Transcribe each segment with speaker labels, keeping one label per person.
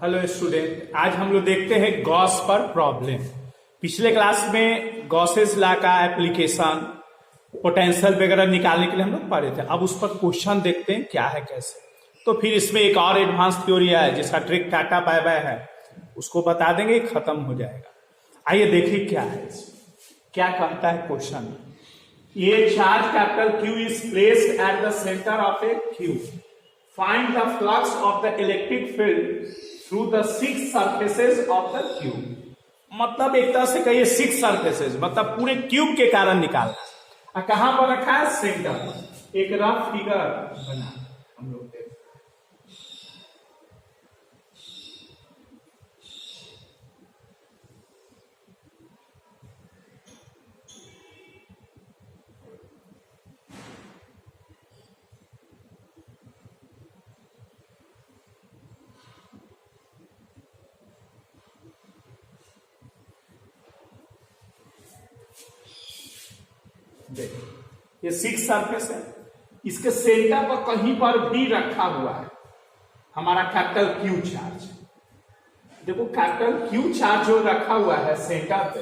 Speaker 1: Hello student, आज हम लोग देखते हैं गॉस पर प्रॉब्लम। पिछले क्लास में गॉसेस लॉ का एप्लीकेशन, पोटेंशियल वगैरह निकालने के लिए हम लोग पढ़े थे। अब उस पर क्वेश्चन देखते हैं क्या है कैसे। तो फिर इसमें एक और एडवांस थ्योरी है जिसका ट्रिक टाटा बाय बाय है, उसको बता देंगे, खत्म हो जाएगा। आइए देखिए क्या है, क्या कहता है क्वेश्चन। ये charge capital Q is placed at the centre of A cube. Find the flux of the electric field through the 6 surfaces of the cube. मतलब एक तरह से कहिए 6 सरफेसेस, मतलब पूरे क्यूब के कारण निकालना। कहां पर रखा है? सेंटर पर। एक रफ फिगर बना हम लोग देखते हैं। ये 6 सरफेस है, इसके सेंटर पर कहीं पर भी रखा हुआ है हमारा कैपिटल क्यू चार्ज। देखो कैपिटल क्यू चार्ज जो रखा हुआ है सेंटर पे।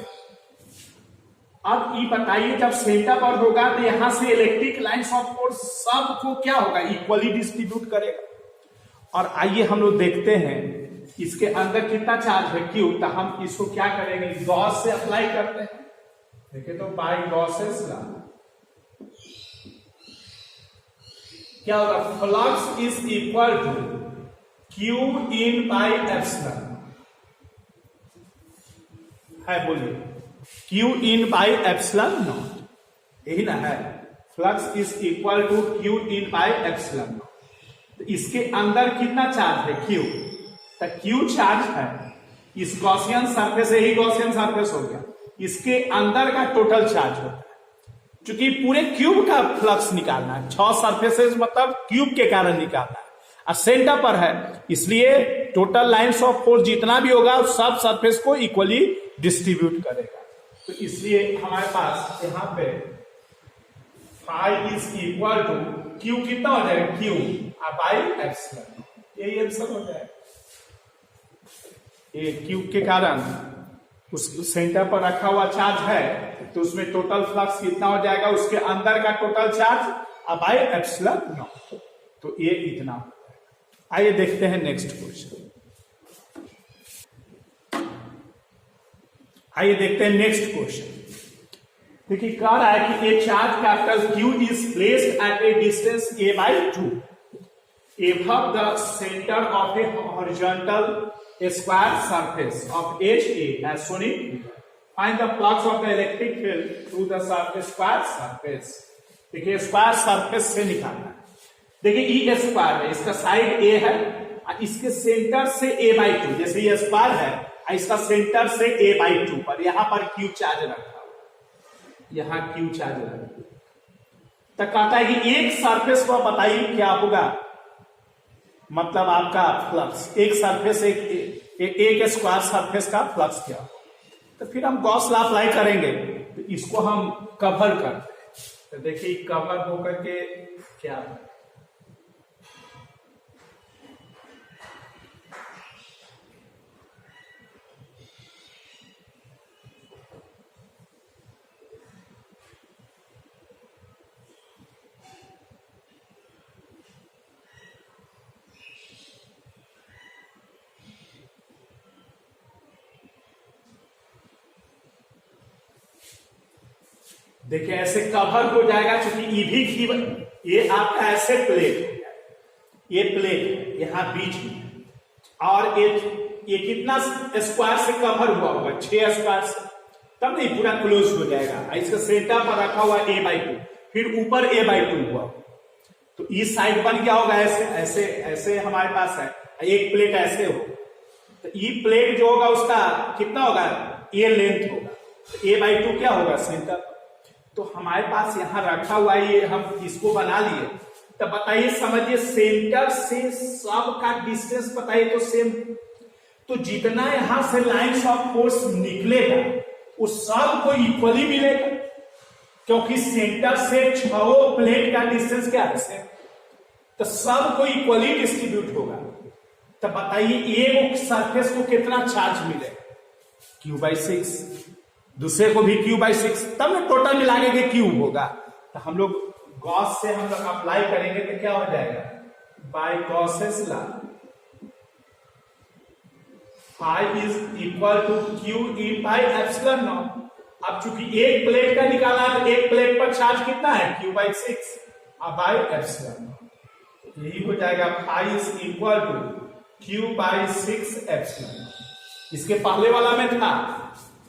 Speaker 1: अब ये बताइए, जब सेंटर पर होगा तो यहां से इलेक्ट्रिक लाइंस ऑफ फोर्स सबको क्या होगा? इक्वली डिस्ट्रीब्यूट करेगा। और आइए हम लोग देखते हैं इसके अंदर कितना चार्ज है क्यू। तो हम इसको क्या करेंगे? गॉस से अप्लाई करते हैं। देखिए तो बाय गॉसेस लॉ क्या होगा? Flux is equal to Q in by epsilon है। बोलिए, Q in by epsilon naught, यही ना है। Flux is equal to Q in by epsilon naught. तो इसके अंदर कितना चार्ज है? क्यू। तो क्यू चार्ज है इस गॉसियन सरफेस, यही गॉसियन सरफेस हो गया, इसके अंदर का टोटल चार्ज होता है। क्योंकि पूरे क्यूब का फ्लक्स निकालना है, 6 सरफेसेस मतलब क्यूब के कारण निकालना है, और सेंटर पर है, इसलिए टोटल लाइंस ऑफ फोर्स जितना भी होगा सब सरफेस को इक्वली डिस्ट्रीब्यूट करेगा। तो इसलिए हमारे पास यहाँ पे phi is equal to Q कितना हो जाएगा? क्यू बाई एप्सिलॉन, यही आंसर हो जाएगा। ये क्यूब के कारण उस सेंटर पर रखा हुआ चार्ज है, तो उसमें टोटल फ्लक्स कितना हो जाएगा? उसके अंदर का total charge by epsilon naught. तो ये इतना हो जाएगा। आइए देखते हैं नेक्स्ट क्वेश्चन। आइए देखते हैं नेक्स्ट क्वेश्चन। देखिए कह रहा है कि ए charge capital Q is placed at a distance a by 2 above the center of a horizontal square surface of HA as shown in figure. Find the flux of the electric field through the square surface. देखिए square surface से निकालना है। देखिए E square है, इसका side ए है, इसके centre से a by 2, जैसे ये स्क्वायर है, इसका सेंटर से a by 2 पर यहां पर क्यू चार्ज रखा हुआ, यहां क्यू चार्ज रखा। तो कहता है कि एक सरफेस को बताइए क्या होगा, मतलब आपका फ्लक्स एक सरफेस, एक स्क्वायर सरफेस का फ्लक्स क्या होगा। तो फिर हम गॉस लॉ अप्लाई करेंगे, तो इसको हम कवर करते हैं। तो देखिए कवर होकर के क्या है, देखिए ऐसे कवर हो जाएगा, क्योंकि ये आपका ऐसे प्लेट हो गया, ये प्लेट यहां बीच में, और ये कितना स्क्वायर से कवर हुआ होगा? 6 स्क्वायर से, तब नहीं पूरा क्लोज हो जाएगा। इसका सेंटर पर रखा हुआ a by 2, फिर ऊपर a by 2 हुआ, तो इस साइड बन क्या होगा? ऐसे ऐसे ऐसे हमारे पास है, एक प्लेट ऐसे हो, तो ये प्लेट जो होगा उसका कितना होगा? ये लेंथ होगा, तो a by 2 क्या होगा? सेंटर। तो हमारे पास यहां रखा हुआ है, ये हम इसको बना लिए। तो बताइए, समझिए, सेंटर से सब का डिस्टेंस बताइए तो सेम, तो जितना यहां से लाइंस ऑफ फोर्स निकलेगा वो सब को इक्वली मिलेगा, क्योंकि सेंटर से 6 प्लेट का डिस्टेंस क्या है? तो सबको इक्वली डिस्ट्रीब्यूट होगा। तो बताइए एक सरफेस को कितना चार्ज मिलेगा, Q/6, दूसरे को भी Q/6, तब ना टोटल मिला के क्यूब होगा। तो हम लोग गॉस से हम लोग अप्लाई करेंगे तो क्या हो जाएगा, by Gauss's law phi is equal to Q E by epsilon naught. अब चूंकि एक प्लेट का निकाला है तो एक प्लेट पर चार्ज कितना है, Q/6 बाई एप्सिलॉन नॉट, यही हो जाएगा phi is equal to Q/6 epsilon. इसके पहले वाला में था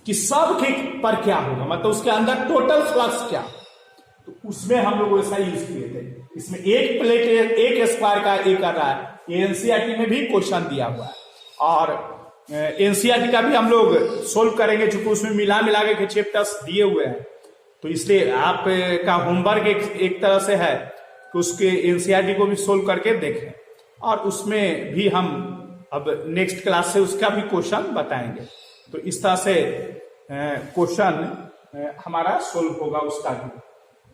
Speaker 1: कि सब के पर क्या होगा, मतलब उसके अंदर टोटल फ्लक्स क्या, तो उसमें हम लोग वैसा यूज किए थे। इसमें एक प्लेट एक स्क्वायर का एक कर रहा है, एनसीईआरटी में भी क्वेश्चन दिया हुआ है और एनसीईआरटी का भी हम लोग सोल्व करेंगे, चूंकि उसमें मिला के चैप्टर्स दिए हुए हैं, तो इसलिए आपका होमवर्क एक तरह से है कि उसके एनसीईआरटी को भी सोल्व करके देखें और उसमें भी हम अब नेक्स्ट क्लास से उसका भी क्वेश्चन बताएंगे। तो इस तरह से क्वेश्चन हमारा सोल्व होगा उसका भी,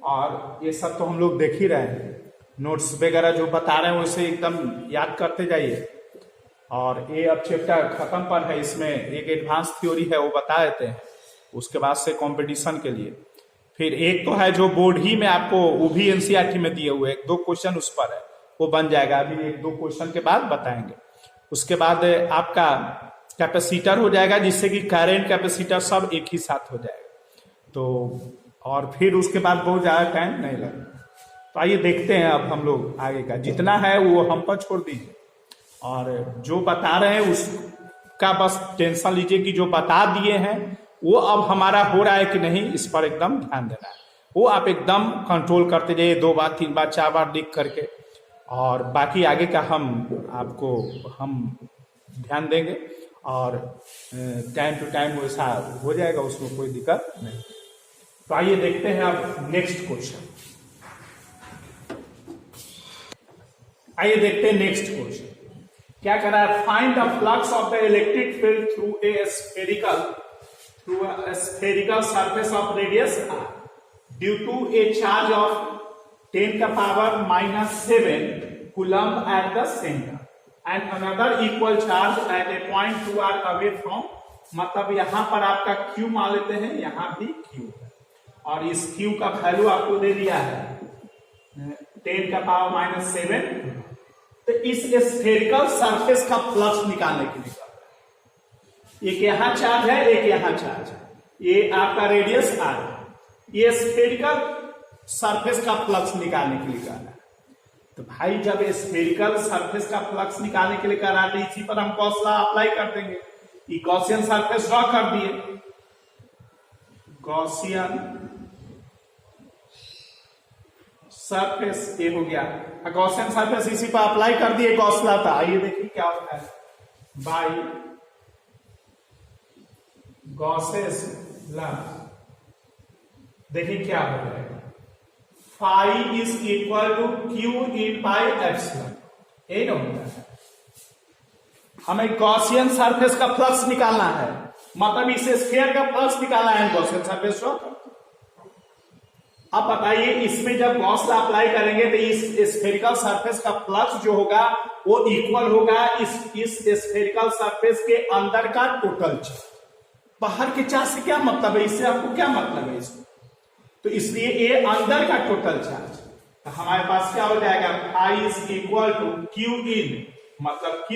Speaker 1: और ये सब तो हम लोग देख ही रहे हैं, नोट्स वगैरह जो बता रहे हैं वैसे एकदम याद करते जाइए। और ये अब चैप्टर खत्म पर है, इसमें एक एडवांस थ्योरी है वो बता देते हैं, उसके बाद से कंपटीशन के लिए फिर एक तो है जो बोर्ड ही में आपको, वो भी एनसीईआरटी में दिए हुए 1-2 क्वेश्चन उस पर है, वो बन जाएगा, अभी 1-2 क्वेश्चन के बाद बताएंगे। उसके बाद आपका कैपेसिटर हो जाएगा, जिससे कि करंट कैपेसिटर सब एक ही साथ हो जाएगा, तो और फिर उसके बाद बहुत ज्यादा टाइम नहीं लगेगा। तो आइए देखते हैं अब हम लोग आगे का, जितना है वो हम पर छोड़ दीजिए और जो बता रहे हैं उसका बस टेंशन लीजिए कि जो बता दिए हैं वो अब हमारा हो रहा है कि नहीं, इस पर एकदम ध्यान देना है। वो आप एकदम कंट्रोल करते जाइए, 2 बार 3 बार 4 बार लिख करके, और बाकी आगे का हम ध्यान देंगे और टाइम टू टाइम वैसा हो जाएगा, उसमें कोई दिक्कत नहीं। तो आइए देखते हैं अब नेक्स्ट क्वेश्चन। आइए देखते हैं नेक्स्ट क्वेश्चन क्या कर रहा है, find the flux of the electric field through a spherical surface of radius r due to a charge of 10⁻⁷ coulomb at the centre and another equal charge at a point 2r away from, मतलब यहां पर आपका Q मान लेते हैं, यहां भी Q है और इस Q का वैल्यू आपको दे दिया है 10⁻⁷। तो इस स्फेरिकल सरफेस का फ्लक्स निकालने के लिए एक यहां चार्ज है, एक यहां चार्ज है, ये आपका रेडियस r, ये स्फेरिकल सरफेस का फ्लक्स निकालने के लिए कह रहा है। तो भाई जब स्फेरिकल सरफेस का फ्लक्स निकालने के लिए कह रहा है तो इसी पर हम गॉस लॉ अप्लाई कर देंगे। ये गॉसियन सरफेस ड्रॉ कर दिए, गॉसियन सरफेस ये हो गया, गॉसियन सरफेस इसी पर अप्लाई कर दिए गॉस लॉ था। आइए देखिए क्या होता है, बाई गॉसेस लॉ देखिए क्या हो जाएगा, phi is equal to Q in by epsilon, यही ना होता है। हमें गॉसियन सरफेस का फ्लक्स निकालना है, मतलब इस स्फीयर का फ्लक्स निकालना है गॉसियन सरफेस को। अब बताइए इसमें जब गॉस लॉ अप्लाई करेंगे तो इस स्फेरिकल सरफेस का फ्लक्स जो होगा वो इक्वल होगा इस स्फेरिकल सरफेस के अंदर का टोटल चार्ज। बाहर के चार्ज से क्या मतलब है, इससे आपको क्या मतलब है इसको, तो इसलिए ये अंदर का टोटल चार्ज। तो हमारे पास क्या हो जाएगा, phi is equal to Q in, मतलब Q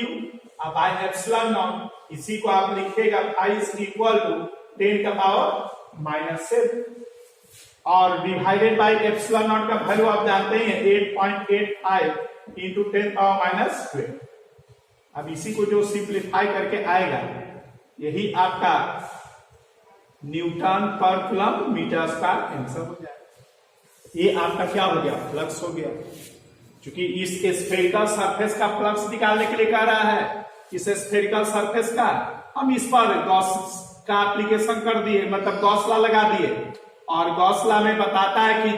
Speaker 1: बाय एप्सिलॉन नॉट, इसी को आप लिखिएगा फाई इज इक्वल टू 10⁻⁷ और डिवाइडेड बाय एप्सिलॉन नॉट का वैल्यू आप जानते हैं 8.85 इंटू 10⁻²। अब इसी को जो सिंप्लीफाई करके आएगा यही आपका न्यूटन पर कूलम्ब मीटर स्क्वायर आंसर हो जाएगा। ये आपका क्या हो गया, फ्लक्स हो गया। क्योंकि इस स्फेरिकल सरफेस का फ्लक्स निकालने के लिए कह रहा है, इस स्फेरिकल सरफेस का हम इस पर गॉस का एप्लीकेशन कर दिए, मतलब गॉस लॉ लगा दिए, और गॉस लॉ में बताता है कि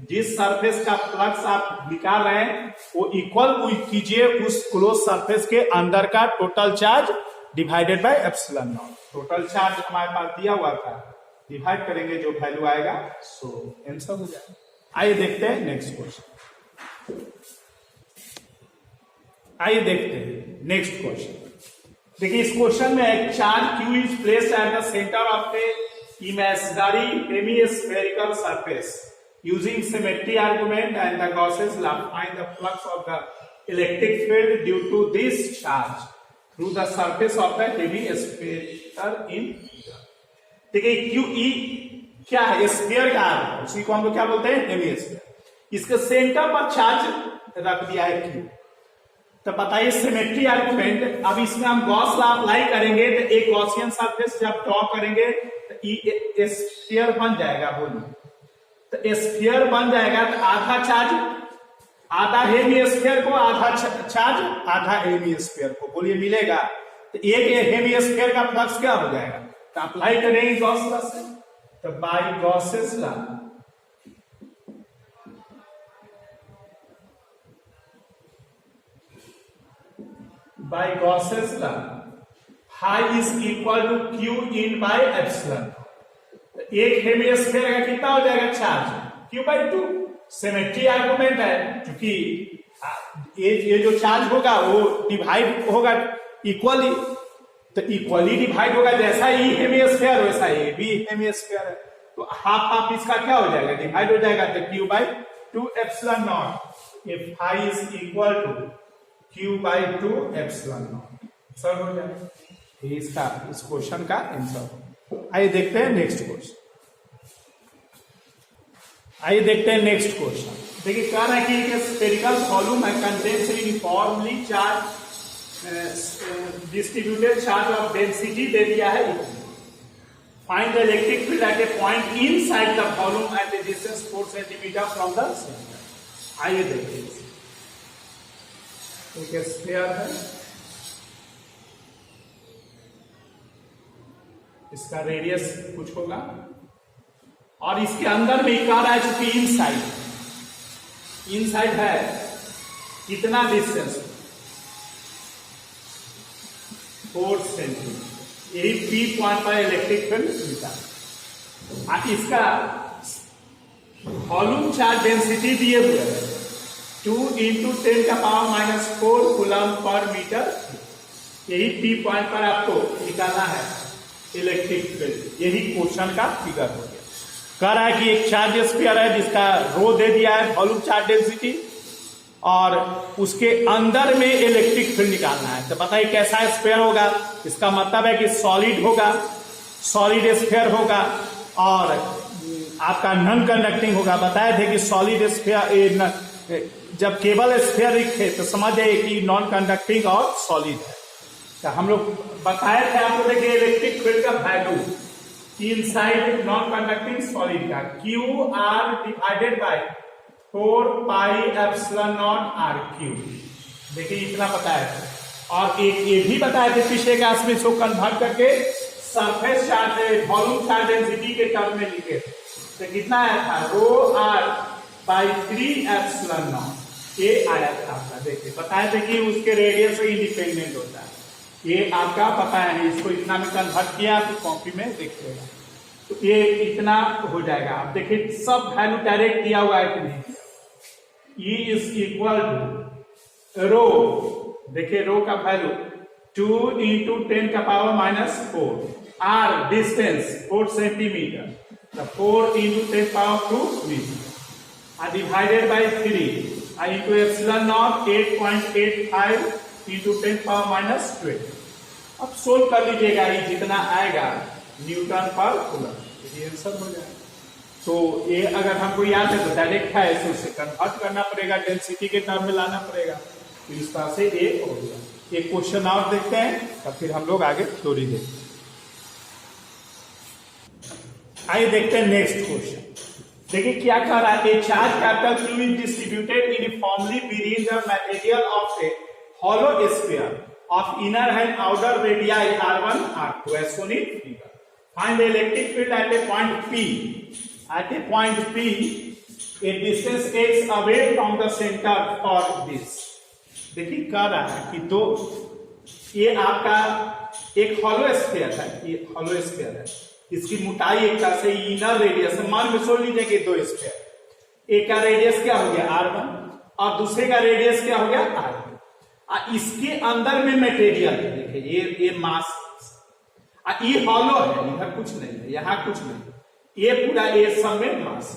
Speaker 1: जिस सरफेस का फ्लक्स आप निकाल रहे हैं वो इक्वल कीजिए उस क्लोज सरफेस के अंदर का total charge divided by epsilon not. Total charge हमारे पास दिया हुआ था, डिवाइड करेंगे जो वैल्यू आएगा सो आंसर हो जाएगा। आइए देखते हैं नेक्स्ट क्वेश्चन। आइए देखते हैं नेक्स्ट क्वेश्चन। देखिए इस क्वेश्चन में एक charge Q is placed at the centre of A imaginary hemispherical surface using symmetry argument and the Gauss's law. Find the flux of the electric field due to this charge through the surface of the hemisphere in figure. देखिए QE क्या है? Sphere का है, उसी को हम लोग क्या बोलते हैं? हेमिस्फीयर। इसके सेंटर पर चार्ज रख दिया है Q। तो बताइए सिमेट्री आर्गुमेंट, अब इसमें हम गॉस लॉ अप्लाई करेंगे तो एक गॉसियन सरफेस जब ड्रॉ करेंगे तो स्फीयर बन जाएगा। बोलिए, तो स्फीयर बन जाएगा तो आधा चार्ज, आधा हेमिस्फीयर को, आधा चार्ज आधा हेमिस्फीयर को, बोलिए मिलेगा। तो एक हेमिस्फीयर का फ्लक्स क्या हो जाएगा? तो अप्लाई करेंगे गॉस लॉ से, तो by Gauss's law by Gauss's law, phi is equal to Q in by epsilon। एक हेमिस्फीयर का कितना हो जाएगा charge? Q by 2। Symmetry argument है, क्योंकि ये जो चार्ज होगा वो डिवाइड होगा इक्वली, तो इक्वली डिवाइड होगा। जैसा ई हेमिस्फीयर वैसा ये भी हेमिस्फीयर है, तो हाफ हाफ इसका क्या हो जाएगा? डिवाइड हो जाएगा। तो Q by 2 epsilon not, if phi is equal to Q by 2 epsilon not, sir हो जाएगा। इसका इस क्वेश्चन का आंसर। आइए देखते हैं नेक्स्ट क्वेश्चन। आइए देखते हैं नेक्स्ट क्वेश्चन। देखिए कह रहा है कि एक स्फेरिकल वॉल्यूम है contains uniformly charge distributed charge of density दे दिया है। Find the electric field at a point inside the volume at a distance 4 centimetre from the centre. आइए देखिए, एक स्फीयर है, इसका रेडियस कुछ होगा और इसके अंदर में कह रहा है चूंकि इनसाइड है कितना डिस्टेंस? 4 सेंटीमीटर। यही P पॉइंट पर इलेक्ट्रिक फील्ड मिलता है। इसका वॉल्यूम चार्ज डेंसिटी दिए हुए है 2 × 10⁻⁻4 कूलम पर मीटर। यही P पॉइंट पर आपको निकालना है इलेक्ट्रिक फील्ड। यही क्वेश्चन का फिगर हो गया। कह रहा है कि एक चार्ज स्फीयर है जिसका रो दे दिया है वॉल्यूम चार्ज डेंसिटी, और उसके अंदर में इलेक्ट्रिक फील्ड निकालना है। तो बताइए कैसा स्फीयर होगा? इसका मतलब है कि सॉलिड होगा, सॉलिड स्फीयर होगा और आपका नॉन कंडक्टिंग होगा। बताए थे कि सॉलिड स्फीयर जब केवल स्फीयरिक थे तो समझ जाइए कि नॉन कंडक्टिंग और सॉलिड है। तो हम लोग बताए थे आपको, देखिए इलेक्ट्रिक फील्ड का value inside non conducting solid का QR divided by 4 pi epsilon not RQ। देखिए इतना बताया था। और एक ये भी बताए थे पिछले क्लास में, इसको कन्वर्ट करके surface charge volume charge density के टर्म में लिखे थे। तो कितना आया था? ρr/3 एप्सिलॉन नॉट ये आया था आपका। देखिए बताए थे कि उसके रेडियस से इंडिपेंडेंट होता है। ये आपका पता है, इसको इतना में कन्वर्ट किया तो कॉपी में देखिएगा तो ये इतना हो जाएगा। आप देखिए सब वैल्यू डायरेक्ट दिया हुआ है कि नहीं। E इज इक्वल टू रो, देखिए रो का वैल्यू 2 × 10⁻⁻4, R डिस्टेंस 4 सेंटीमीटर, तो 4 × 10⁻2 metre divided by 3 into epsilon naught 8.85 × 10⁻⁻12। अब सोल्व कर लीजिएगा, ये जितना आएगा न्यूटन पर कूलम, ये आंसर हो जाएगा। तो ये अगर हमको याद है तो डायरेक्ट है, तो उसे कन्वर्ट करना पड़ेगा, डेंसिटी के टर्म में लाना पड़ेगा। तो इस तरह से ये हो गया। एक क्वेश्चन और देखते हैं, तब फिर हम लोग आगे थ्योरी देखते हैं। आइए देखते हैं नेक्स्ट क्वेश्चन। देखिए क्या कह रहा है? Charge capital Q is distributed uniformly between the material of A hollow sphere of inner and outer radii R1 R2 as shown in figure. Find the electric field at a point P. At a point P, a distance x away from the center for this. देखिए कह रहा है कि दो, ये आपका एक hollow sphere है, ये हॉलो स्फीयर है, इसकी मोटाई एक तरह से इनर रेडियस, मान में सोच लीजिए कि दो स्फीयर, एक का रेडियस क्या हो गया R1 और दूसरे का रेडियस क्या हो गया R2। इसके अंदर में मटेरियल है, देखिए ये मास, ये हॉलो है, इधर कुछ नहीं है, यहां कुछ नहीं, ये पूरा ये सब में मास,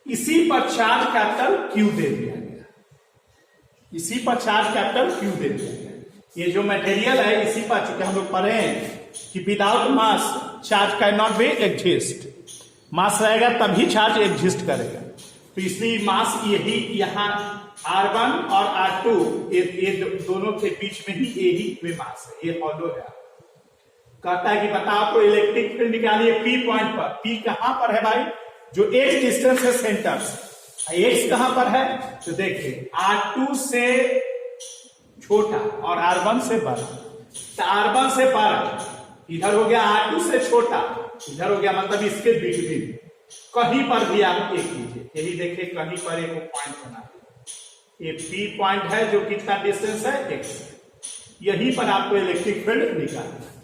Speaker 1: इसी पर चार्ज कैपिटल क्यू दे दिया गया, इसी पर चार्ज कैपिटल क्यू दे दिया गया। ये जो मटेरियल है इसी पर, चूंकि हम लोग पढ़े हैं कि without mass charge can not be exist, mass रहेगा तभी चार्ज एग्जिस्ट करेगा, तो इसलिए मास यही यहाँ R1 और R2 ये दोनों के बीच में ही यही में मास है, ये हॉलो है। कहता है कि बताओ तो इलेक्ट्रिक फील्ड निकालिए P पॉइंट पर, P कहां पर है भाई, जो X डिस्टेंस है सेंटर से, X कहां पर है, तो देखिए R2 से छोटा और R1 से बड़ा, तो R1 से बड़ा इधर हो गया, R2 से छोटा इधर हो गया, मतलब इसके बीच में कहीं पर भी आप एक कीजिए, यही देखिए कहीं पर एक पॉइंट बना, ये P पॉइंट है जो कितना डिस्टेंस है X, यहीं पर आपको इलेक्ट्रिक फील्ड निकालना है,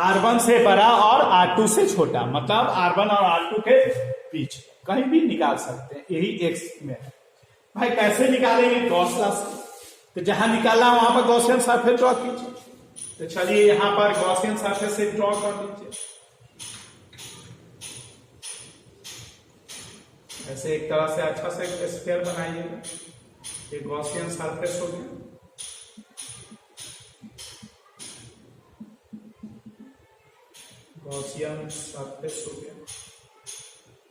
Speaker 1: R1 से बड़ा और R2 से छोटा, मतलब R1 और R2 के बीच कहीं भी निकाल सकते हैं, यही X में है। भाई कैसे निकालेंगे, गॉस लॉ से, तो जहां निकालना वहां पर गॉसियन सरफेस ड्रॉ कीजिए, तो चलिए यहां पर गॉसियन सरफेस से ड्रॉ कर दीजिए, ऐसे एक तरह से अच्छा से स्फीयर बनाइएगा, ये गॉसियन सरफेस हो गया, गॉसियन सरफेस हो गया,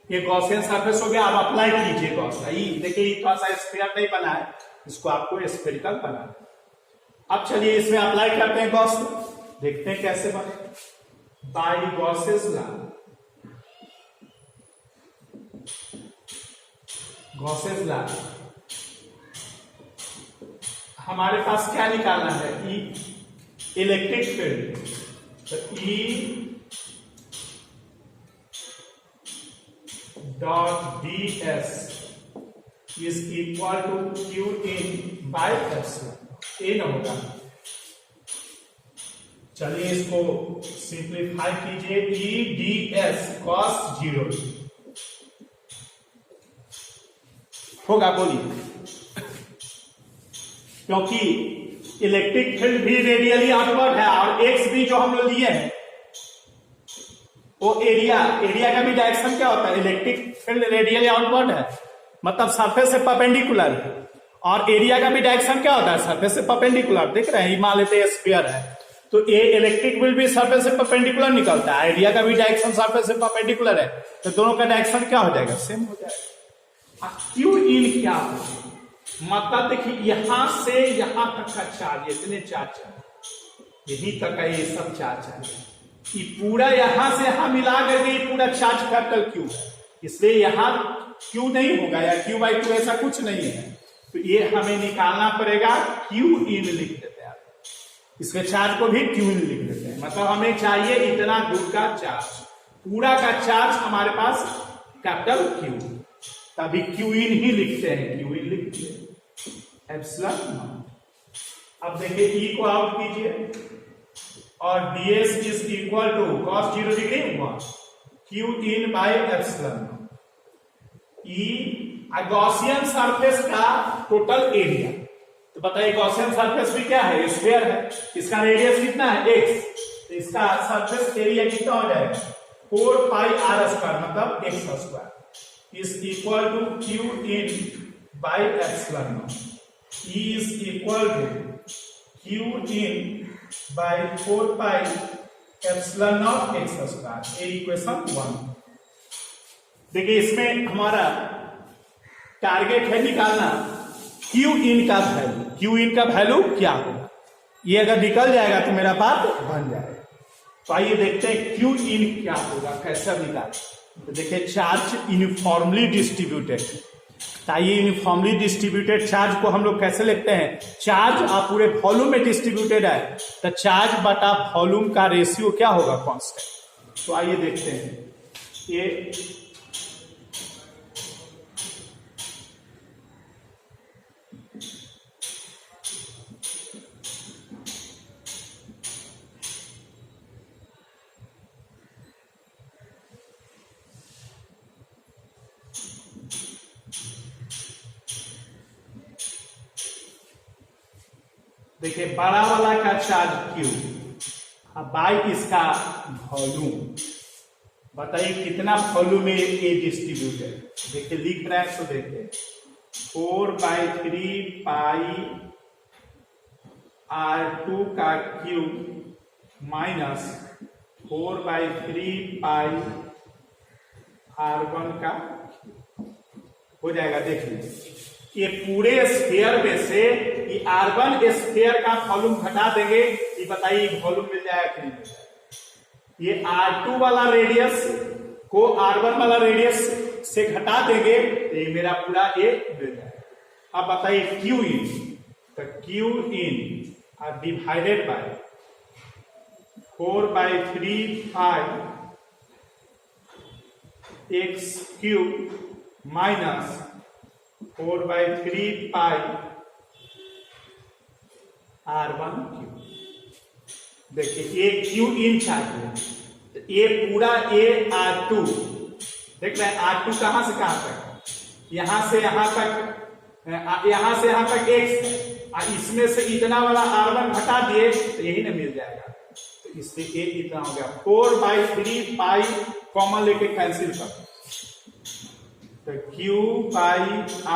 Speaker 1: ये गॉसियन सरफेस हो गया। आप अप्लाई कीजिए गॉस, देखिए थोड़ा सा स्फीयर नहीं बना है, इसको आपको स्फेरिकल बनाना है। अब चलिए इसमें अप्लाई करते हैं गॉस, देखते हैं कैसे बने, by Gauss's law, Gauss's law हमारे पास क्या निकालना है, ई इलेक्ट्रिक फील्ड, तो E dot D S is equal to Q in by epsilon, ए न होगा। चलिए इसको सिंप्लीफाई कीजिए, E D S cos zero होगा, बोलिए, क्योंकि इलेक्ट्रिक फील्ड भी रेडियली आउटवर्ड है और एक्स भी जो हम लोग लिए हैं वो एरिया का भी डायरेक्शन क्या होता है, इलेक्ट्रिक फील्ड रेडियली आउटवर्ड है, मतलब सरफेस से परपेंडिकुलर है, और एरिया का भी डायरेक्शन क्या होता है, सरफेस से परपेंडिकुलर, देख रहे हैं, मान लेते हैं स्फीयर है, तो ये इलेक्ट्रिक फील्ड भी सरफेस से परपेंडिकुलर निकलता है, एरिया का भी डायरेक्शन सरफेस से परपेंडिकुलर है, तो दोनों का डायरेक्शन क्या हो जाएगा, सेम हो जाएगा। क्यू इन क्या हो, मतलब देखिए यहां से यहां तक का चार्ज, इतने चार्ज यही तक का ये सब चार्ज है, ये पूरा यहां से यहां मिला करके पूरा चार्ज कैपिटल क्यू है, इसलिए यहां क्यू नहीं होगा या क्यू बाई टू ऐसा कुछ नहीं है, तो ये हमें निकालना पड़ेगा, क्यू इन लिख देते हैं, इसके चार्ज को भी क्यू इन लिख देते हैं, मतलब हमें चाहिए इतना दूर का चार्ज, पूरा का चार्ज हमारे पास कैपिटल क्यू, तभी क्यू इन ही लिखते हैं, क्यू इन लिखते हैं एप्सिलॉन नॉट। अब देखिए ई को आउट कीजिए और ds is equal to cos 0 degree 1 q in by epsilon naught, ई गॉसियन सरफेस का टोटल एरिया, तो बताइए गॉसियन सरफेस भी क्या है, स्फीयर है, इसका रेडियस कितना है x, तो इसका सरफेस एरिया कितना हो जाएगा 4 पाई r स्क्वायर, मतलब x square is equal to q in by epsilon naught, e is equal to q in by 4 pi epsilon naught x square, ये इक्वेशन 1। देखिए इसमें हमारा टारगेट है निकालना क्यू इन का वैल्यू, क्यू इन का value क्या होगा, ये अगर निकल जाएगा तो मेरा बात बन जाएगा। तो आइए देखते हैं क्यू इन क्या होगा, कैसे निकालें, तो देखिए चार्ज यूनिफॉर्मली डिस्ट्रीब्यूटेड, आइए यूनिफॉर्मली डिस्ट्रीब्यूटेड चार्ज को हम लोग कैसे लिखते हैं, चार्ज आप पूरे वॉल्यूम में डिस्ट्रीब्यूटेड है तो चार्ज बटा वॉल्यूम का रेशियो क्या होगा, कांस्टेंट। तो आइए देखते हैं, ये देखिए बड़ा वाला का चार्ज Q, अब बाई इसका वॉल्यूम, बताइए कितना वॉल्यूम में ये डिस्ट्रीब्यूटेड। देखिए लिख रहे हैं तो देखिए 4/3 पाई R2 का क्यूब माइनस 4/3 पाई R1 का हो जाएगा। देखिए ये पूरे स्फीयर में से ये R1 स्फीयर का वॉल्यूम घटा देंगे, ये बताइए वॉल्यूम मिल जाएगा कि नहीं मिल जाएगा। ये R2 वाला रेडियस को R1 वाला रेडियस से घटा देंगे तो ये मेरा पूरा ये मिल जाएगा। अब बताइए Q इन, तो Q in divided by 4/3 pi x cube minus 4/3 pi R1 cube. देखिए ये Q इन चाहिए, तो ये पूरा ये R2, देख रहे हैं R2 कहां से कहां तक, यहां से यहां तक, यहां से यहां तक x, और इसमें से इतना वाला R1 घटा दिए तो यही ना मिल जाएगा। तो इससे ये इतना हो गया 4/3 पाई, कॉमन लेके कैंसिल कर, तो Q बाई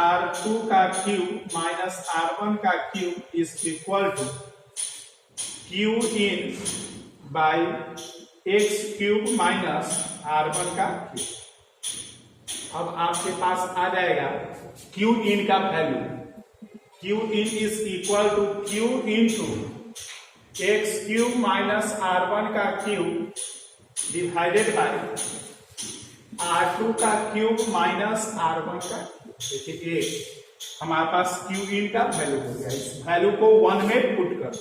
Speaker 1: R2 का क्यूब माइनस R1 का cube is equal to Q in by x cube minus R1 का क्यूब। अब आपके पास आ जाएगा Q इन का value, Q in is equal to Q into x cube minus R1 का cube divided by R2 का cube minus R1 का। देखिए ये हमारे पास Q इन का वैल्यू हो गया, इस वैल्यू को 1 में पुट कर,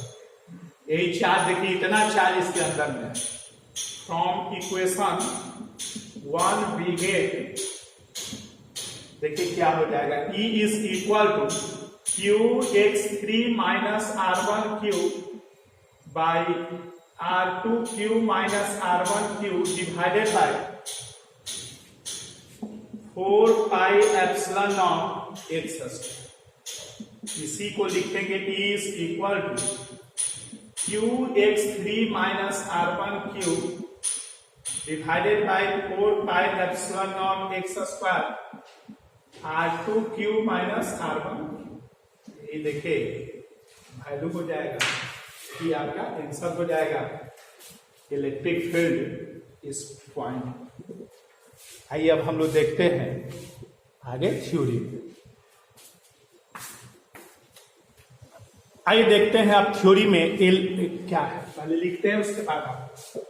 Speaker 1: यही चार्ज देखिए इतना चार्ज इसके अंदर में। फ्रॉम इक्वेशन 1 वी गेट, देखिए क्या हो जाएगा, E is equal to Qx3 minus R1 cube by R2 cube minus R1 cube divided by 4 pi epsilon naught x square. इसी को लिखेंगे E is equal to Qx3 minus R1 cube divided by 4 pi epsilon naught x square R2 cube minus R1। ये देखिए value हो जाएगा, ये आपका answer हो जाएगा इलेक्ट्रिक फील्ड इस पॉइंट। आइए अब हम लोग देखते हैं आगे थ्योरी। आइए देखते हैं अब थ्योरी में एल क्या है, पहले लिखते हैं उसके बाद आप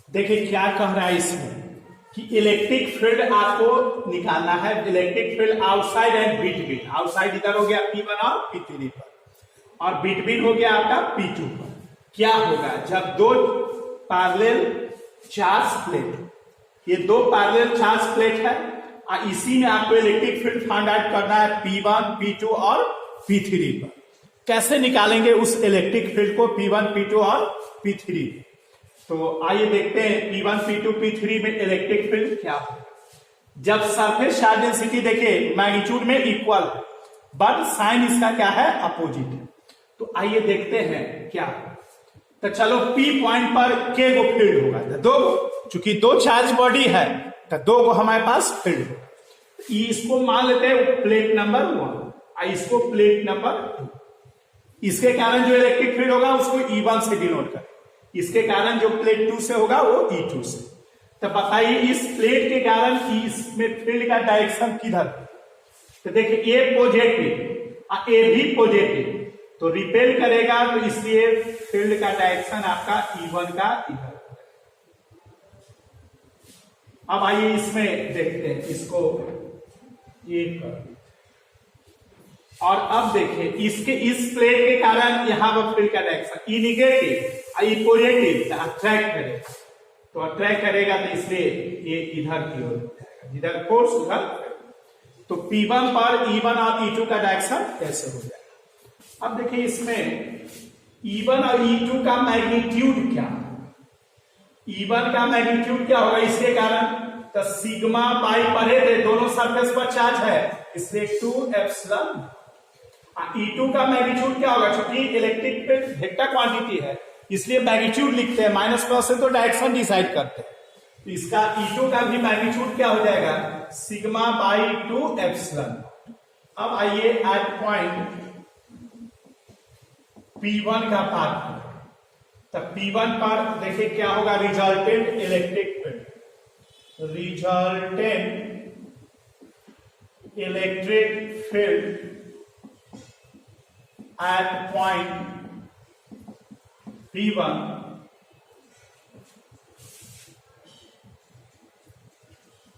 Speaker 1: देखिए क्या कह रहा है इसमें कि इलेक्ट्रिक फील्ड आपको निकालना है, electric field outside and between. Outside इधर हो गया P1 और P3 पर, और बिटवीन हो गया आपका P2 पर। क्या होगा जब दो पैरेलल चार्ज प्लेट, ये दो पैरेलल चार्ज प्लेट है और इसी में आपको इलेक्ट्रिक फील्ड फाइंड आउट करना है P1, P2 और P3 पर। कैसे निकालेंगे उस इलेक्ट्रिक फील्ड को P1, P2 और P3? तो आइए देखते हैं P1 P2 P3 में इलेक्ट्रिक फील्ड क्या है। जब सरफेस चार्ज डेंसिटी देखिए मैग्नीट्यूड में इक्वल है बट साइन इसका क्या है अपोजिट है। तो आइए देखते हैं क्या। तो चलो P पॉइंट पर के गो फील्ड होगा, तो दो, चूंकि दो चार्ज बॉडी है तो दो को हमारे पास फील्ड होगा। इसको मान लेते हैं प्लेट नंबर 1, इसको प्लेट नंबर 2। इसके कारण जो इलेक्ट्रिक फील्ड होगा उसको E1 से डिनोट कर, इसके कारण जो प्लेट 2 से होगा वो E2 से। तो बताइए इस प्लेट के कारण इसमें फील्ड का डायरेक्शन किधर। तो देखिए ए पॉजिटिव ए भी पॉजिटिव तो रिपेल करेगा, तो इसलिए फील्ड का डायरेक्शन आपका E1 का इधर। अब आइए इसमें देखते हैं इसको एक, और अब देखिए इसके इस प्लेट के कारण यहां पर फील्ड का डायरेक्शन ई निगेटिव ई पॉजिटिव अट्रैक्ट करेगा, तो अट्रैक्ट करेगा तो इसलिए ये इधर की ओर जाएगा, जिधर फोर्स उधर। तो P1 पर E1 और E2 का डायरेक्शन कैसे हो जाएगा। अब देखिए इसमें E1 और E2 का मैग्नीट्यूड क्या, E1 का मैग्नीट्यूड क्या होगा इसके कारण, तो सिग्मा पाई पढ़े थे दोनों सरफेस पर चार्ज है इसलिए 2 एप्सिलॉन। E2 का मैग्नीट्यूड क्या होगा, क्योंकि इलेक्ट्रिक फील्ड वेक्टर क्वांटिटी है इसलिए मैग्नीट्यूड लिखते हैं, माइनस प्लस से तो डायरेक्शन डिसाइड करते हैं। तो इसका E2 का भी मैग्नीट्यूड क्या हो जाएगा सिग्मा बाई 2 एप्सिलॉन। अब आइए एट पॉइंट P1 का पार्ट, तो P1 पर देखिए क्या होगा resultant electric field, resultant electric field at point P1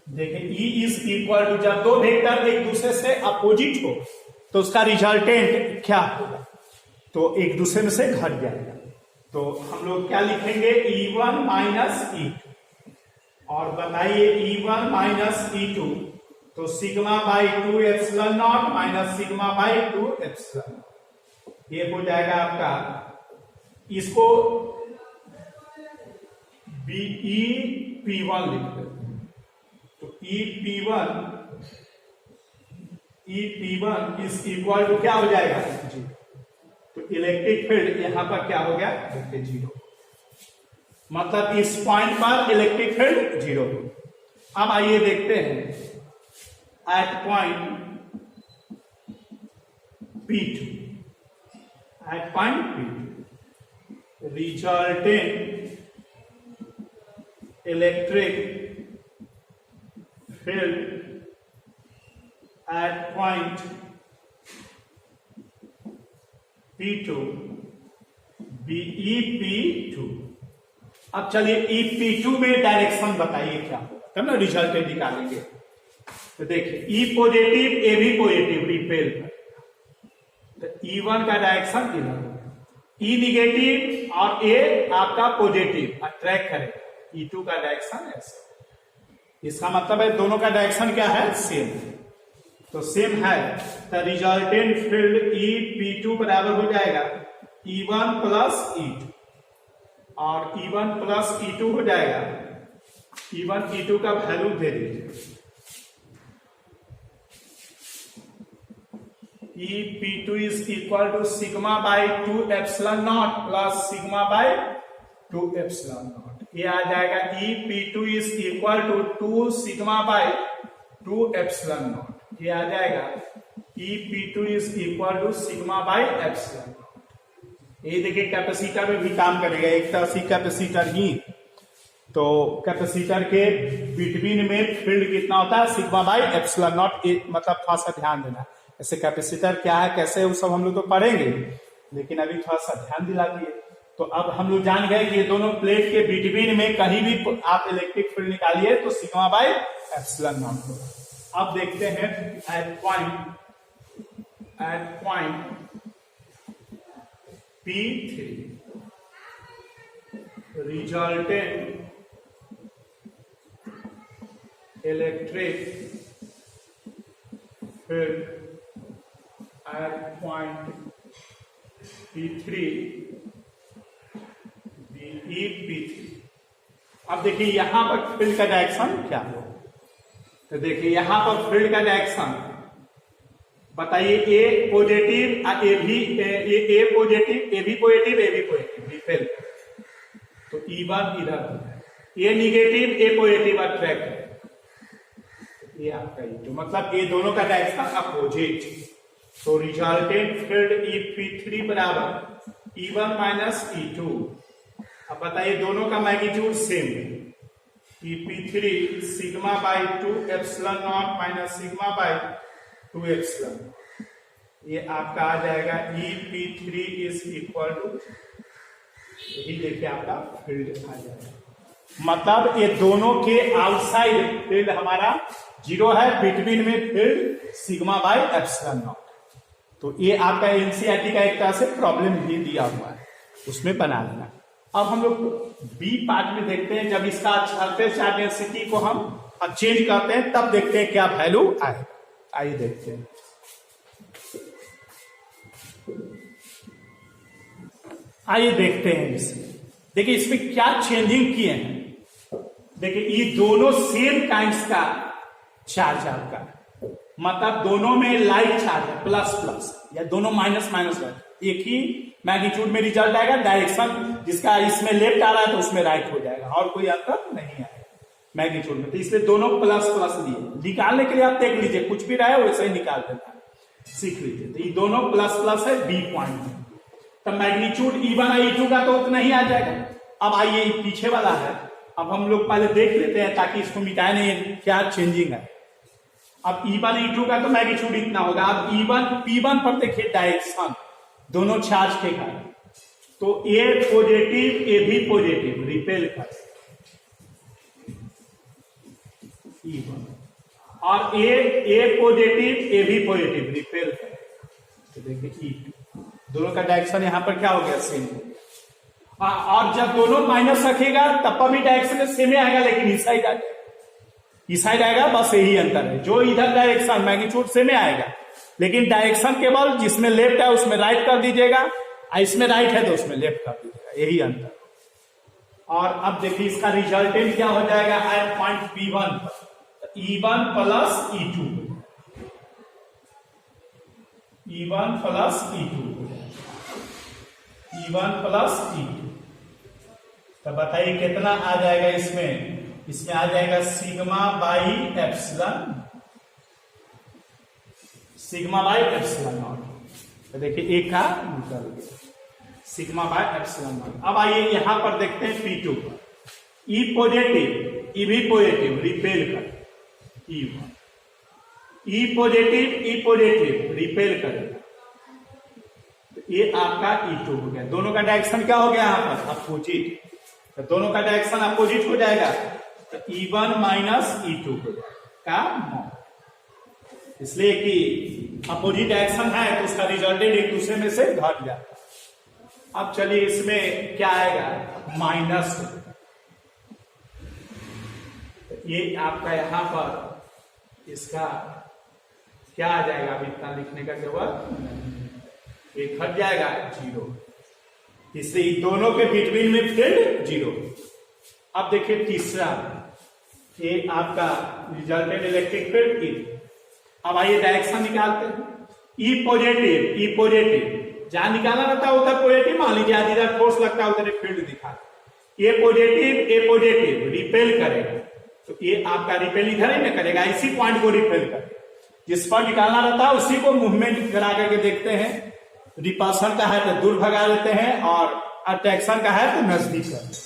Speaker 1: देखिए E इज इक्वल टू, जब दो वेक्टर एक दूसरे से अपोजिट हो तो उसका रिजल्टेंट क्या होगा, तो एक दूसरे में से घट जाएगा। तो हम लोग क्या लिखेंगे E1 माइनस E2, और बताइए E1 माइनस E2 तो sigma by 2 epsilon not minus sigma by 2 epsilon, ये हो जाएगा आपका। इसको P1 लिख दो, तो EP1 इज इक्वल टू क्या हो जाएगा जी, तो इलेक्ट्रिक फील्ड यहां पर क्या हो गया जीरो, मतलब इस पॉइंट पर इलेक्ट्रिक फील्ड जीरो। अब आइए देखते हैं at point P2, at point P2 resultant electric field at point P2 BEP2। अब चलिए EP2 में डायरेक्शन बताइए क्या होगा, तब ना रिजल्टेंट निकालेंगे। तो देखिए E पॉजिटिव ए भी पॉजिटिव रिपेल करेगा, तो E1 का डायरेक्शन इधर होगा, E निगेटिव और ए आपका पॉजिटिव अट्रैक्ट करेगा, E2 का डायरेक्शन ऐसा। इसका मतलब है दोनों का डायरेक्शन क्या है सेम, तो सेम है, तो रिजल्टेंट फील्ड EP2 बराबर हो जाएगा E1 प्लस E2, और E1 प्लस E2 हो जाएगा, E1 E2 का वैल्यू दे दीजिए, EP2 is equal to sigma by 2 epsilon naught plus sigma by 2 epsilon naught, ये आ जाएगा EP2 is equal to 2 sigma by 2 epsilon naught, ये आ जाएगा EP2 is equal to sigma by epsilon naught. ये देखिए कैपेसिटर में भी काम करेगा, एक तरह से कैपेसिटर ही, तो कैपेसिटर के बिटवीन में फील्ड कितना होता है सिग्मा बाई एप्सिलॉन नॉट, मतलब थोड़ा सा ध्यान देना, ऐसे कैपेसिटर क्या है कैसे वो सब हम लोग तो पढ़ेंगे, लेकिन अभी थोड़ा सा ध्यान दिला दिए। तो अब हम लोग जान गए कि ये दोनों प्लेट के बिटवीन में कहीं भी आप इलेक्ट्रिक फील्ड निकालिए तो सिग्मा बाई एप्सिलॉन नॉट होगा। अब देखते हैं at point P3 resultant electric field at point P3 BEP2 P3। अब देखिए यहां पर फील्ड का डायरेक्शन क्या हो, तो देखिए यहां पर फील्ड का डायरेक्शन बताइए, ए पॉजिटिव ए भी ए पॉजिटिव, ए भी पॉजिटिव, ए भी पॉजिटिव, रिपेल। तो E1 इधर हो जाए, ए निगेटिव, ए पॉजिटिव अट्रैक्ट है, ये आपका E2, मतलब ये दोनों का डायरेक्शन अपोजिट। तो रिजल्टेंट फील्ड EP3 बराबर E1 माइनस E2। अब बताइए दोनों का मैग्नीट्यूड सेम है, EP3 sigma by 2 epsilon not minus sigma by 2 epsilon, ये आपका आ जाएगा EP3 इज इक्वल टू, यही देखिए आपका फील्ड आ जाएगा। मतलब ये दोनों के आउटसाइड फील्ड हमारा 0 है, बिटवीन में field sigma by epsilon naught. तो ये आपका एनसीईआरटी का एक तरह से प्रॉब्लम भी दिया हुआ है, उसमें बना लेना। अब हम लोग बी पार्ट में देखते हैं, जब इसका सरफेस चार्ज डेंसिटी को हम चेंज करते हैं तब देखते हैं क्या वैल्यू आए। आइए देखते हैं। आइए देखते हैं इसमें, देखिए इसमें क्या चेंजिंग किए हैं। देखिए ये दोनों सेम काइंड्स का चार्ज आपका, मतलब दोनों में लाइट चार्ज है, प्लस प्लस, या दोनों माइनस माइनस है, एक ही मैग्नीट्यूड में रिजल्ट आएगा। डायरेक्शन जिसका इसमें लेफ्ट आ रहा है तो उसमें राइट हो जाएगा, और कोई अंतर नहीं आएगा मैग्नीट्यूड में। तो इसलिए दोनों प्लस प्लस लिए, निकालने के लिए आप देख लीजिए, कुछ भी रहे वैसे ही निकाल देना, सीख लीजिए। तो ये दोनों प्लस प्लस है बी पॉइंट में, तो मैग्नीट्यूड E1 और E2 का तो उतना ही आ जाएगा। अब आइए पीछे वाला है, अब हम लोग पहले देख लेते हैं ताकि इसको मिटाए नहीं, क्या चेंजिंग है। अब E1 E2 का तो मैग्नीट्यूड इतना होगा। अब E1 P1 पर देखिए डायरेक्शन दोनों चार्ज के कारण, तो ए पॉजिटिव ए भी पॉजिटिव रिपेल कर E1, और ए पॉजिटिव ए भी पॉजिटिव रिपेल कर, तो देखिए E2, दोनों का डायरेक्शन यहां पर क्या हो गया, सेम हो गया। और जब दोनों माइनस रखेगा तब पर भी डायरेक्शन सेम आएगा, लेकिन इस साइड आ जाएगा, इस साइड आएगा, बस यही अंतर है। जो इधर डायरेक्शन मैग्नीट्यूड सेम आएगा, लेकिन डायरेक्शन केवल जिसमें लेफ्ट है उसमें राइट कर दीजिएगा, और इसमें राइट है तो उसमें लेफ्ट कर दीजिएगा, यही अंतर। और अब देखिए इसका रिजल्टेंट क्या हो जाएगा एट पॉइंट P1 पर, E1 plus E2, E1 plus E2, E1 plus E2। तो बताइए कितना आ जाएगा इसमें, इसमें आ जाएगा sigma by epsilon, sigma by epsilon naught. तो देखिए एक का निकल गया, सिग्मा बाई एप्सिलॉन नॉट। अब आइए यहां पर देखते हैं P2 पर, E पॉजिटिव E भी पॉजिटिव रिपेल कर E1, E पॉजिटिव रिपेल करेगा, तो ये आपका E2 हो गया। दोनों का डायरेक्शन क्या हो गया यहां पर, अपोजिट। तो दोनों का डायरेक्शन अपोजिट हो जाएगा, तो E1 माइनस E2 हो जाएगा का, इसलिए कि अपोजिट डायरेक्शन है तो उसका रिजल्टेंट एक दूसरे में से घट जाता है। अब चलिए इसमें क्या आएगा, माइनस, तो ये आपका यहां पर इसका क्या आ जाएगा, अब इतना लिखने का जरूरत नहीं, ये घट जाएगा 0, इसलिए दोनों के बिटवीन में फील्ड 0। अब देखिए तीसरा, ये आपका रिजल्टेंट इलेक्ट्रिक फील्ड E। अब आइए डायरेक्शन निकालते हैं, E पॉजिटिव जहां निकालना रहता है उधर पॉजिटिव मान लीजिए, आज इधर फोर्स लगता है उधर फील्ड दिखा, ए पॉजिटिव रिपेल करेगा, तो ये आपका रिपेल इधर ही ना करेगा, इसी पॉइंट को रिपेल करेगा। जिस पर निकालना रहता है उसी को मूवमेंट करा करके देखते हैं, रिपल्सन का है तो दूर भगा देते हैं, और अट्रैक्शन का है तो नजदीक करते हैं।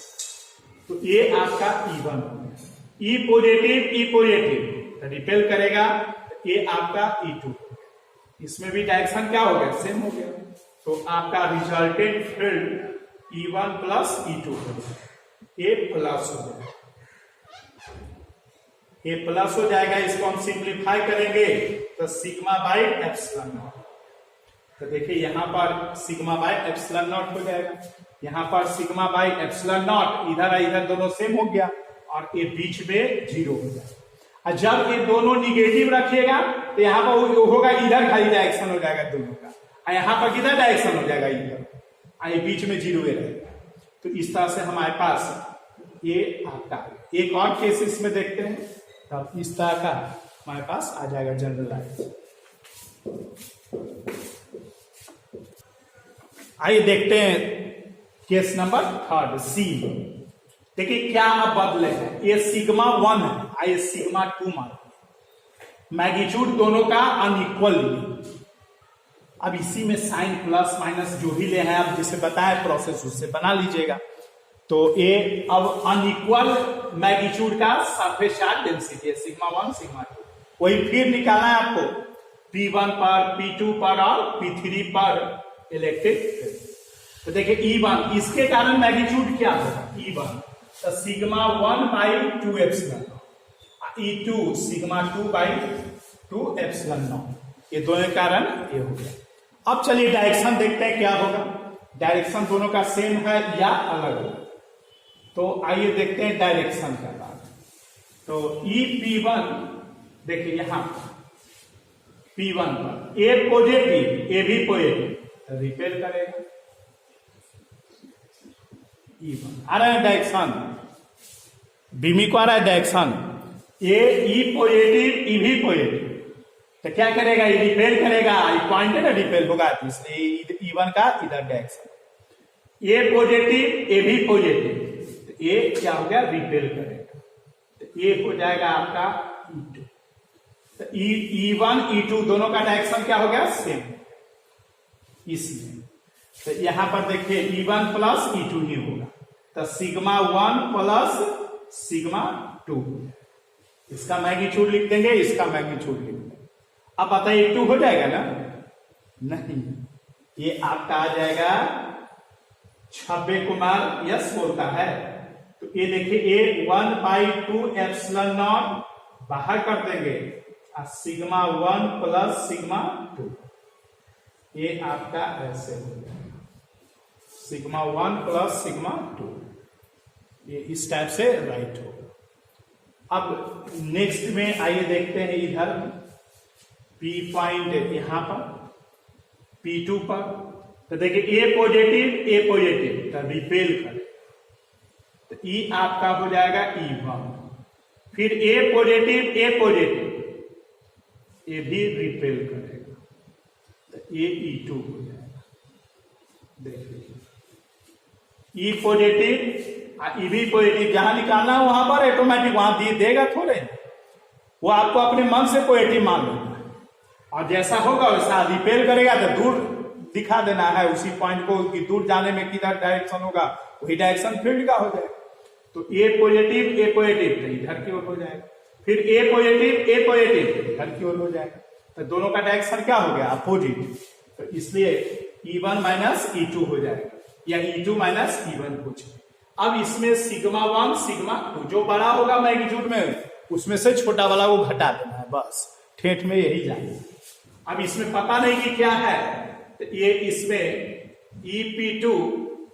Speaker 1: तो ये आपका E1, E पॉजिटिव रिपेल करेगा, ये आपका E2, इसमें भी डायरेक्शन क्या हो गया, सेम हो गया। तो आपका resultant field E1 plus E2 हो गया, ये प्लस हो जाएगा, ये प्लस हो जाएगा। इसको हम सिंप्लीफाई करेंगे तो सिग्मा बाई एप्सिलॉन नॉट, तो देखिए यहां पर सिग्मा बाई एप्सिलॉन नॉट हो जाएगा, यहां पर सिग्मा बाई एप्सिलॉन नॉट, इधर दोनों सेम हो गया, और ये बीच में 0 हो जाएगा। और जब ये दोनों निगेटिव रखिएगा तो यहाँ पर होगा इधर खाली डायरेक्शन हो जाएगा दोनों का, और यहाँ पर किधर डायरेक्शन हो जाएगा इधर, और ये बीच में 0 रहेगा। तो इस तरह से हमारे पास ये आता है। एक और केस इसमें देखते हैं, तब इस तरह का हमारे पास आ जाएगा जनरलाइज। आइए देखते हैं केस नंबर 3 सी। देखिए क्या अब बदले हैं, ये सिग्मा 1 है, आइए सिग्मा 2 मान, मैग्नीट्यूड दोनों का अनइक्वल लिए। अब इसी में साइन प्लस माइनस जो भी ले हैं, अब जिसे बताया प्रोसेस उससे बना लीजिएगा। तो ये अब अनइक्वल मैग्नीट्यूड का सरफेस चार्ज डेंसिटी है, सिग्मा 1 सिग्मा 2। वही फिर निकालना है आपको P1 पर, P2 पर और P3 पर इलेक्ट्रिक फील्ड। तो देखिए E1, इसके कारण मैग्नीट्यूड क्या होगा E1, तो sigma 1 by 2 epsilon, E2 sigma 2 by 2 epsilon naught. ये दोनों कारण ये हो गया। अब चलिए डायरेक्शन देखते हैं क्या होगा, डायरेक्शन दोनों का सेम है या अलग अलग। तो आइए देखते हैं डायरेक्शन का बात। तो EP1 देखिए यहां P1 पर ए पॉजिटिव ए भी पॉजिटिव, रिपेल करेगा E1। आ रहा है डायरेक्शन, बीमी को आ रहा है डायरेक्शन, ए ई पॉजिटिव ई भी पॉजिटिव, तो क्या करेगा ये रिपेल करेगा, ये पॉइंट है ना रिपेल होगा, इसलिए E1 का इधर डायरेक्शन, ए पॉजिटिव ए भी पॉजिटिव, तो ये क्या हो गया रिपेल करेगा, तो ये हो जाएगा आपका E2। तो E1 E2 दोनों का डायरेक्शन क्या हो गया सेम इसमें। तो यहां पर देखिए E1 प्लस E2 ही होगा, तो सिग्मा 1 प्लस सिग्मा 2, इसका मैग्नीट्यूड लिख देंगे, इसका मैग्नीट्यूड लिख देंगे। अब बताइए 2 हो जाएगा ना, नहीं, ये आपका आ जाएगा 26 कुमार यस बोलता है। तो ये देखिए ये 1 बाई 2 एप्सिलॉन नॉट बाहर कर देंगे, सिग्मा 1 प्लस सिग्मा 2, ये आपका ऐसे हो जाएगा सिग्मा 1 प्लस सिग्मा 2, ये इस टाइप से राइट होगा। अब नेक्स्ट में आइए देखते हैं इधर P पॉइंट यहां पर P2 पर, तो देखिए ए पॉजिटिव तो रिपेल करे, तो E आपका हो जाएगा E1, फिर ए पॉजिटिव ये भी रिपेल करेगा, तो ये E2 हो जाएगा। देखिए E पॉजिटिव ई भी पॉजिटिव, जहां निकालना है वहां पर ऑटोमेटिक वहां देगा थोड़े, वो आपको अपने मन से पॉजिटिव मान लेना है, और जैसा होगा वैसा रिपेल करेगा, तो दूर दिखा देना है उसी पॉइंट को कि दूर जाने में किधर डायरेक्शन होगा, वही डायरेक्शन फील्ड का हो जाएगा। तो ए पॉजिटिव तो इधर की ओर हो जाएगा, फिर ए पॉजिटिव इधर की ओर हो जाएगा, तो दोनों का डायरेक्शन क्या हो गया अपोजिट, तो इसलिए E1 माइनस E2 हो जाएगा, या E2 माइनस E1 कुछ। अब इसमें सिग्मा 1 सिग्मा 2 जो बड़ा होगा मैग्नीट्यूड में उसमें से छोटा वाला वो घटा देना है, बस ठेठ में यही जाएगा। अब इसमें पता नहीं कि क्या है, तो ये इसमें EP2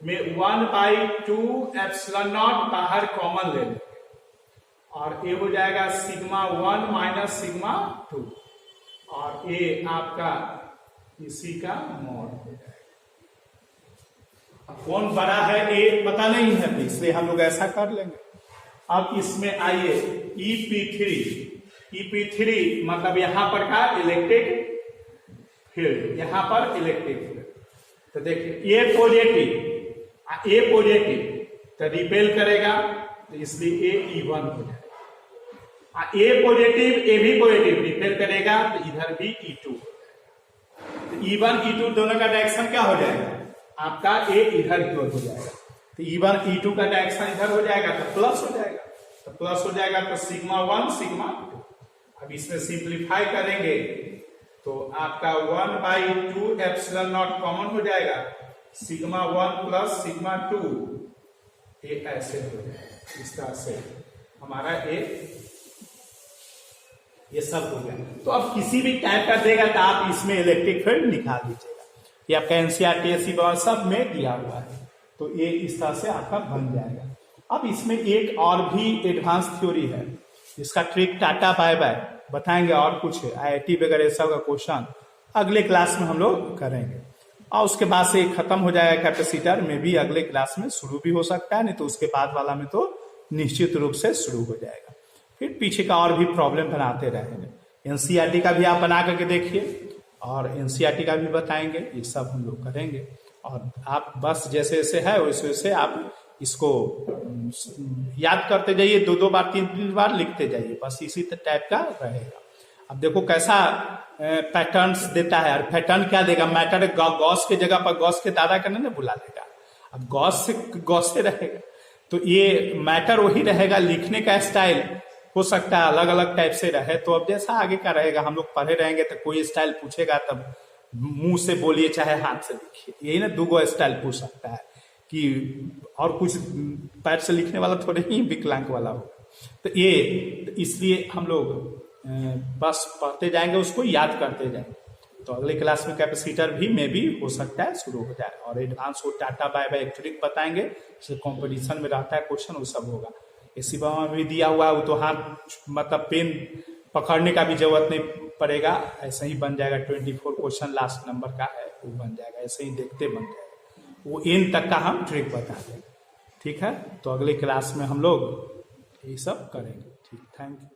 Speaker 1: में 1 बाई 2 एप्सिलॉन नॉट बाहर कॉमन ले लेंगे, और ये हो जाएगा सिग्मा 1 माइनस सिग्मा 2, और ये आपका इसी का मॉड हो जाएगा। अब कौन बड़ा है ये पता नहीं है, तो इसलिए हम लोग ऐसा कर लेंगे। अब इसमें आइए EP3 मतलब यहां पर का इलेक्ट्रिक फील्ड, यहां पर इलेक्ट्रिक फील्ड, तो देखिए ए पॉजिटिव तो रिपेल करेगा, तो इसलिए ए E1 हो जाएगा, ए पॉजिटिव ए भी पॉजिटिव रिपेल करेगा, तो इधर भी E2 हो जाएगा। तो E1 E2 दोनों का डायरेक्शन क्या हो जाएगा आपका, ए इधर की ओर हो जाएगा, तो E1 E2 का डायरेक्शन इधर हो जाएगा, तो प्लस हो जाएगा, तो सिग्मा 1 सिग्मा 2। अब इसमें सिंप्लीफाई करेंगे तो आपका 1 बाई 2 एप्सिलॉन नॉट कॉमन हो जाएगा, सिग्मा 1 प्लस सिग्मा 2, ये ऐसे हो जाएगा, इस तरह से हमारा ये सब हो गया। तो अब किसी भी टाइप का देगा तो आप इसमें इलेक्ट्रिक फील्ड निकाल दीजिएगा, ये आपका NCERT सब में दिया हुआ है, तो ये इस तरह से आपका बन जाएगा। अब इसमें एक और भी एडवांस थ्योरी है, जिसका ट्रिक टाटा बाय बाय बताएंगे, और कुछ IIT वगैरह सब का क्वेश्चन अगले क्लास में हम लोग करेंगे। और उसके बाद से खत्म हो जाएगा कैपेसिटर में भी, अगले क्लास में शुरू भी हो सकता है, नहीं तो उसके बाद वाला में तो निश्चित रूप से शुरू हो जाएगा। फिर पीछे का और भी प्रॉब्लम बनाते रहेंगे। एनसीईआरटी का भी आप बना करके देखिए और एनसीईआरटी का भी बताएंगे, ये सब हम लोग करेंगे। और आप बस जैसे जैसे है वैसे वैसे आप इसको याद करते जाइए, 2-2 बार 3-3 बार लिखते जाइए, बस इसी टाइप का रहेगा। अब देखो कैसा पैटर्न्स देता है, और पैटर्न क्या देगा, मैटर गॉस के जगह पर गॉस के दादा करने ना बुला देगा। अब गॉस से रहेगा तो ये मैटर वही रहेगा, लिखने का स्टाइल हो सकता है अलग अलग टाइप से रहे। तो अब जैसा आगे का रहेगा, हम लोग पढ़े रहेंगे तो कोई स्टाइल पूछेगा तब मुंह से बोलिए चाहे हाथ से लिखिए, यही ना 2 स्टाइल पूछ सकता है कि और कुछ पैर से लिखने वाला थोड़े ही विकलांग वाला होगा। तो ये इसलिए हम लोग बस पढ़ते जाएंगे, उसको याद करते जाएंगे। तो अगले क्लास में कैपेसिटर भी में भी हो सकता है शुरू हो जाए, और एडवांस वो टाटा बाय बाय इलेक्ट्रिक बताएंगे, जैसे कॉम्पिटिशन में रहता है क्वेश्चन वो सब होगा। इसी में भी दिया हुआ है, वो तो हाथ मतलब पेन पकड़ने का भी जरूरत नहीं पड़ेगा, ऐसे ही बन जाएगा। 24 क्वेश्चन लास्ट नंबर का है, वो बन जाएगा, ऐसे ही देखते बन जाएगा। वो एन तक का हम ट्रिक बता देंगे, ठीक है। तो अगले क्लास में हम लोग ये सब करेंगे, ठीक, थैंक यू।